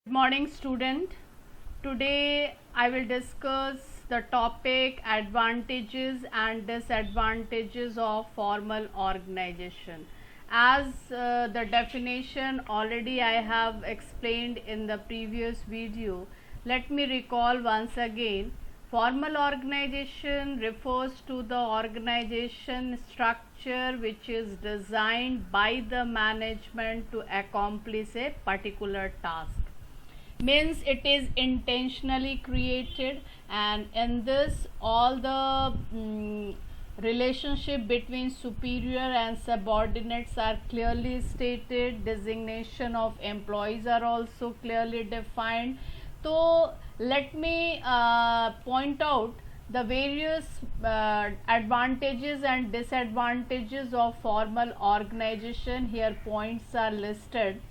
Good morning, student. Today I will discuss the topic advantages and disadvantages of formal organization. As the definition already I have explained in the previous video, let me recall once again. Formal organization refers to the organization structure which is designed by the management to accomplish a particular task. Means it is intentionally created, and in this all the relationship between superior and subordinates are clearly stated. Designation of employees are also clearly defined. So let me point out the various advantages and disadvantages of formal organization. Here points are listed.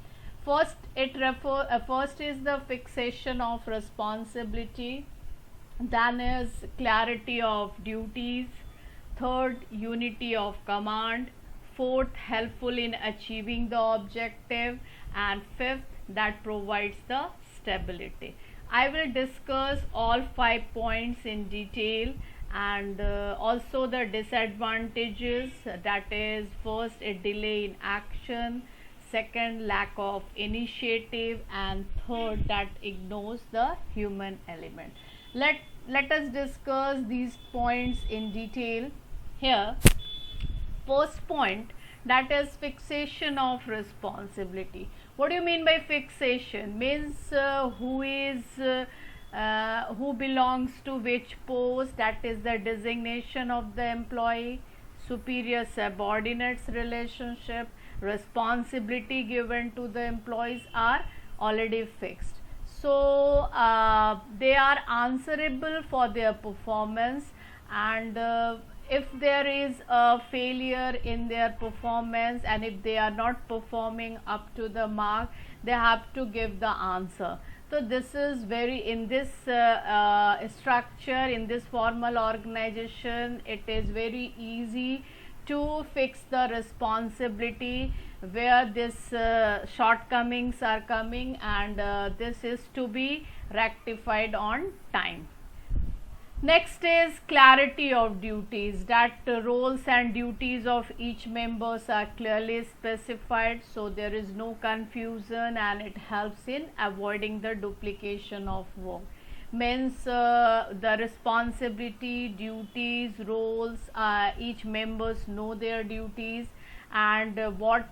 First is the fixation of responsibility, then is clarity of duties, third unity of command, fourth helpful in achieving the objective, and fifth that provides the stability. I will discuss all 5 points in detail, and also the disadvantages, that is first a delay in action, second lack of initiative, and third that ignores the human element. Let us discuss these points in detail. Here first point, that is fixation of responsibility. What do you mean by fixation? Means who belongs to which post, that is the designation of the employee, superior subordinates relationship, responsibility given to the employees are already fixed. So they are answerable for their performance, and if there is a failure in their performance, and if they are not performing up to the mark, they have to give the answer. So this is very, in this structure, in this formal organization, it is very easy to fix the responsibility where this shortcomings are coming, and this is to be rectified on time. Next is clarity of duties, that roles and duties of each members are clearly specified, so there is no confusion, and it helps in avoiding the duplication of work. Means the responsibility, duties, roles, each members know their duties, and what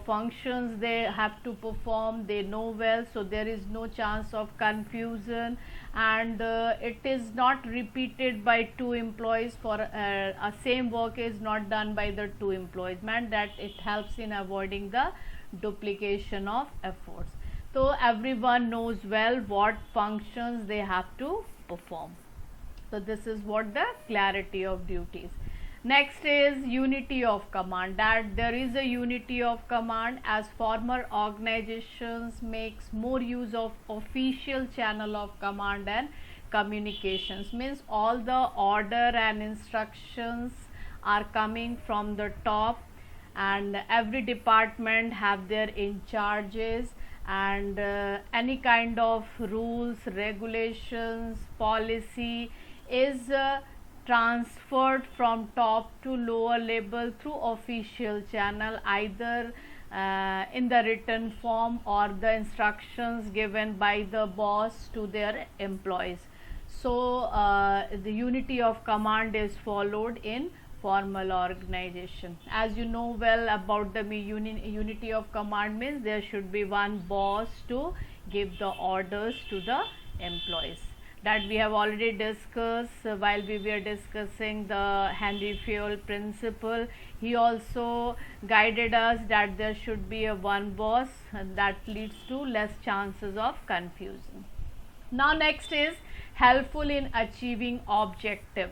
functions they have to perform they know well, so there is no chance of confusion, and it is not repeated by two employees. For a same work is not done by the two employees, man, that it helps in avoiding the duplication of efforts. So everyone knows well what functions they have to perform. So this is what the clarity of duties. Next is unity of command, that there is a unity of command, as former organizations makes more use of official channel of command and communications. Means all the order and instructions are coming from the top, and every department have their in charges, and any kind of rules, regulations, policy is transferred from top to lower level through official channel, either in the written form or the instructions given by the boss to their employees. So the unity of command is followed in formal organization. As you know well about the unity of command, means there should be one boss to give the orders to the employees. That we have already discussed while we were discussing the Henry Fayol principle. He also guided us that there should be a one boss, and that leads to less chances of confusion. Now next is helpful in achieving objective,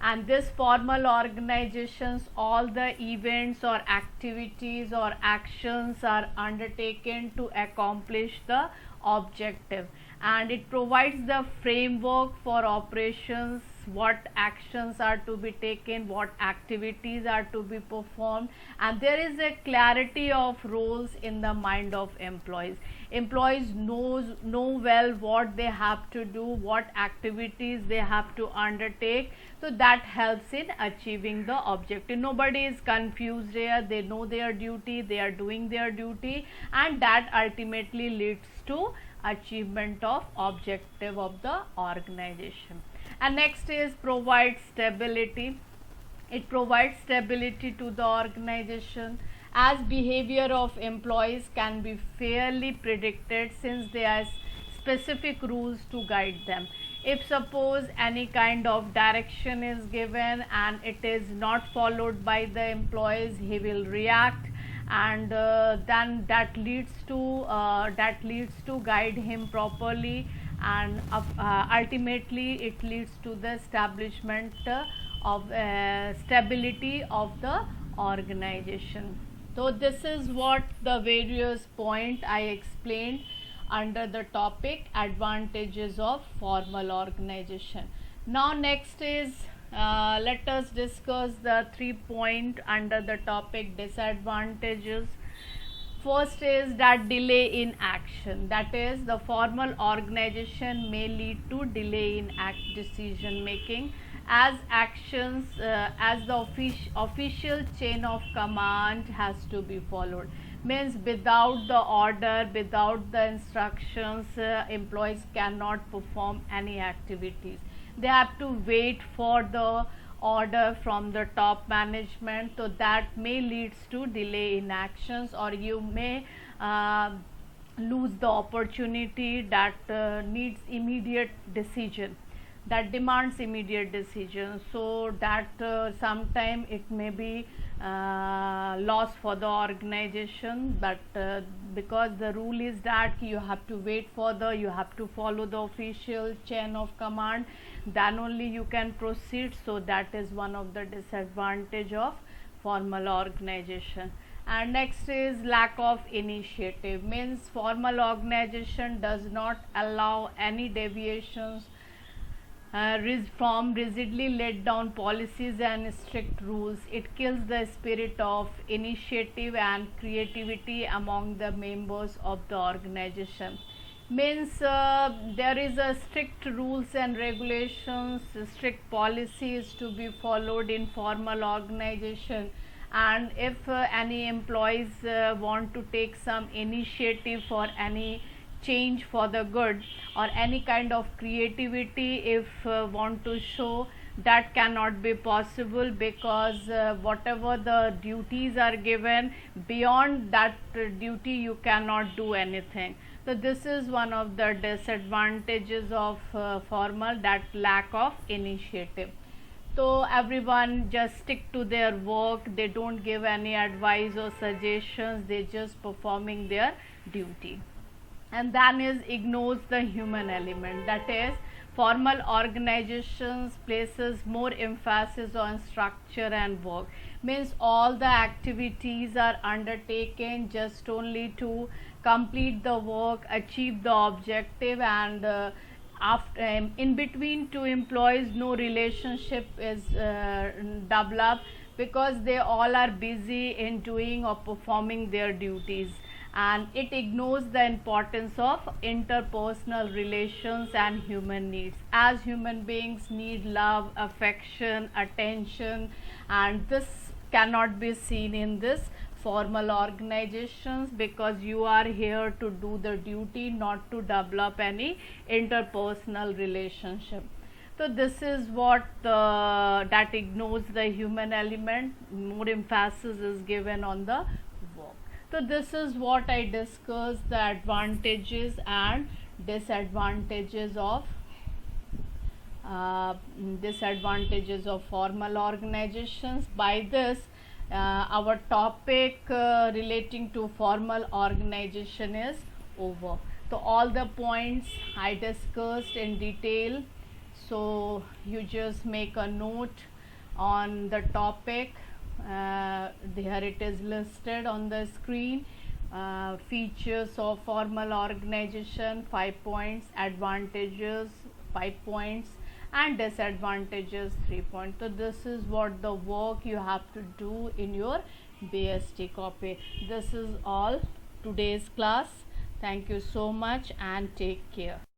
and this formal organizations, all the events or activities or actions are undertaken to accomplish the objective, and it provides the framework for operations, what actions are to be taken, what activities are to be performed, and there is a clarity of roles in the mind of employees. employees know well what they have to do, what activities they have to undertake. So that helps in achieving the objective. Nobody is confused here. They know their duty, they are doing their duty, and that ultimately leads to achievement of objective of the organization. And next is provide stability. It provides stability to the organization, as behavior of employees can be fairly predicted since there are specific rules to guide them. If suppose any kind of direction is given and it is not followed by the employees, he will react, and then that leads to guide him properly, and ultimately it leads to the establishment of stability of the organization. So this is what the various point I explained under the topic advantages of formal organization. Now next is let us discuss the 3 point under the topic disadvantages. First is that delay in action, that is the formal organization may lead to delay in decision making, as actions as the official chain of command has to be followed. Means without the order, without the instructions, employees cannot perform any activities. They have to wait for the order from the top management, so that may leads to delay in actions, or you may lose the opportunity that needs immediate decision, that demands immediate decision. So that sometime it may be loss for the organization, but because the rule is that you have to wait for you have to follow the official chain of command, then only you can proceed. So that is one of the disadvantage of formal organization. And next is lack of initiative. Means formal organization does not allow any deviations from rigidly laid down policies and strict rules. It kills the spirit of initiative and creativity among the members of the organization. Means there is a strict rules and regulations, strict policies to be followed in formal organization, and if any employees want to take some initiative for any change for the good, or any kind of creativity if want to show, that cannot be possible, because whatever the duties are given, beyond that duty you cannot do anything. So this is one of the disadvantages of formal, that lack of initiative. So everyone just stick to their work, they don't give any advice or suggestions, they just performing their duty. And then is ignores the human element, that is formal organizations places more emphasis on structure and work. Means all the activities are undertaken just only to complete the work, achieve the objective, and after in between two employees no relationship is developed, because they all are busy in doing or performing their duties, and it ignores the importance of interpersonal relations and human needs, as human beings need love, affection, attention, and this cannot be seen in this formal organizations, because you are here to do the duty, not to develop any interpersonal relationship. So this is what that ignores the human element, more emphasis is given on the work. So this is what I discussed, the advantages and disadvantages of formal organizations. By this our topic relating to formal organization is over. So all the points I discussed in detail, so you just make a note on the topic. There it is listed on the screen. Features of formal organization 5 points, advantages 5 points, and disadvantages 3 points. So this is what the work you have to do in your BST copy. This is all today's class. Thank you so much and take care.